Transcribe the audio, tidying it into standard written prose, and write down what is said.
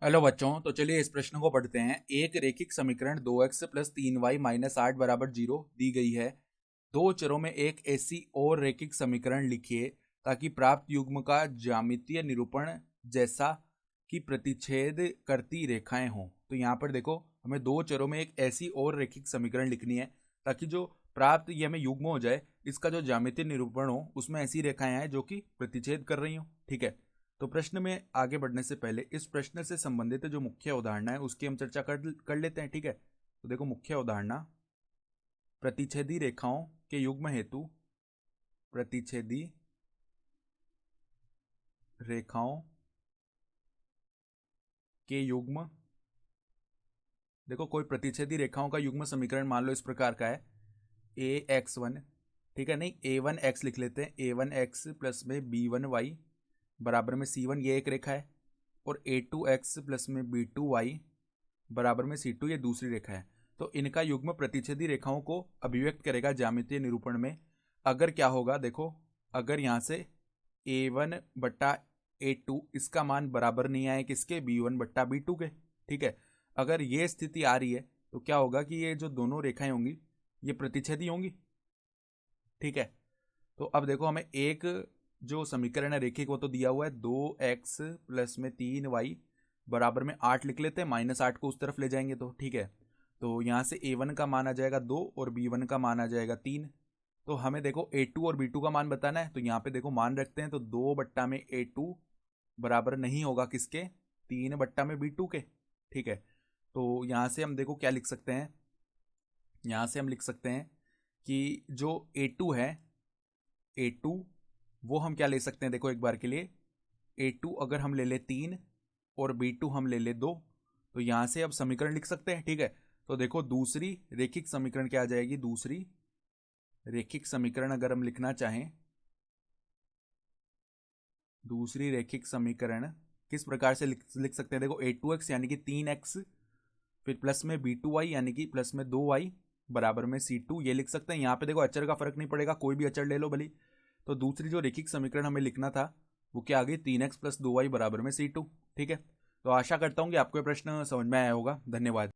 Hello बच्चों, तो चलिए इस प्रश्न को पढ़ते हैं। एक रेखिक समीकरण 2x प्लस 3y माइनस 8 बराबर 0 दी गई है। दो चरों में एक ऐसी और रेखिक समीकरण लिखिए ताकि प्राप्त युग्म का ज्यामितीय निरूपण जैसा कि प्रतिच्छेद करती रेखाएं हों। तो यहाँ पर देखो, हमें दो चरों में एक ऐसी और रेखिक समीकरण लिखनी है ताकि जो प्राप्त ये हमें युग्म हो जाए, इसका जो ज्यामितीय निरूपण हो उसमें ऐसी रेखाएं आए जो कि प्रतिच्छेद कर रही हो। ठीक है, तो प्रश्न में आगे बढ़ने से पहले इस प्रश्न से संबंधित जो मुख्य उदाहरण है उसकी हम चर्चा कर लेते हैं। ठीक है, तो देखो मुख्य उदाहरण, प्रतिच्छेदी रेखाओं के युग्म हेतु प्रतिच्छेदी रेखाओं के युग्म। देखो, कोई प्रतिच्छेदी रेखाओं का युग्म समीकरण मान लो इस प्रकार का है, ए एक्स वन, ठीक है, नहीं ए वन एक्स लिख लेते हैं, ए वन एक्स प्लस में बी वन वाई बराबर में सी वन, ये एक रेखा है, और ए टू एक्स प्लस में बी टू वाई बराबर में C2 ये दूसरी रेखा है। तो इनका युग्म प्रतिच्छेदी रेखाओं को अभिव्यक्त करेगा ज्यामितीय निरूपण में। अगर क्या होगा, देखो, अगर यहाँ से A1 बट्टा A2 इसका मान बराबर नहीं आए किसके, B1 बट्टा B2 के। ठीक है, अगर ये स्थिति आ रही है तो क्या होगा कि ये जो दोनों रेखाएं होंगी ये प्रतिच्छेदी होंगी। ठीक है, तो अब देखो, हमें एक जो समीकरण है रेखिक वो तो दिया हुआ है, 2x प्लस में 3y बराबर में 8 लिख लेते हैं, माइनस 8 को उस तरफ ले जाएंगे तो ठीक है। तो यहाँ से A1 का मान आ जाएगा 2 और B1 का मान आ जाएगा 3। तो हमें देखो A2 और B2 का मान बताना है, तो यहाँ पे देखो मान रखते हैं, तो 2 बट्टा में A2 बराबर नहीं होगा किसके, 3 बट्टा में B2 के। ठीक है, तो यहाँ से हम देखो क्या लिख सकते हैं, यहाँ से हम लिख सकते हैं कि जो A2 है, A2 वो हम क्या ले सकते हैं, देखो एक बार के लिए, A2 अगर हम ले ले 3 और B2 हम ले ले 2, तो यहां से अब समीकरण लिख सकते हैं। ठीक है, तो देखो दूसरी रेखिक समीकरण क्या आ जाएगी, दूसरी रेखिक समीकरण अगर हम लिखना चाहें, दूसरी रेखिक समीकरण किस प्रकार से लिख सकते हैं, देखो A2x यानी कि 3x, फिर प्लस में B2y यानी कि प्लस में 2y बराबर में C2, ये लिख सकते हैं। यहाँ पे देखो अचर का फर्क नहीं पड़ेगा, कोई भी अचर ले लो भली। तो दूसरी जो रेखिक समीकरण हमें लिखना था वो क्या आ गई, 3x प्लस 2y बराबर में C2। ठीक है, तो आशा करता हूँ कि आपको ये प्रश्न समझ में आया होगा। धन्यवाद।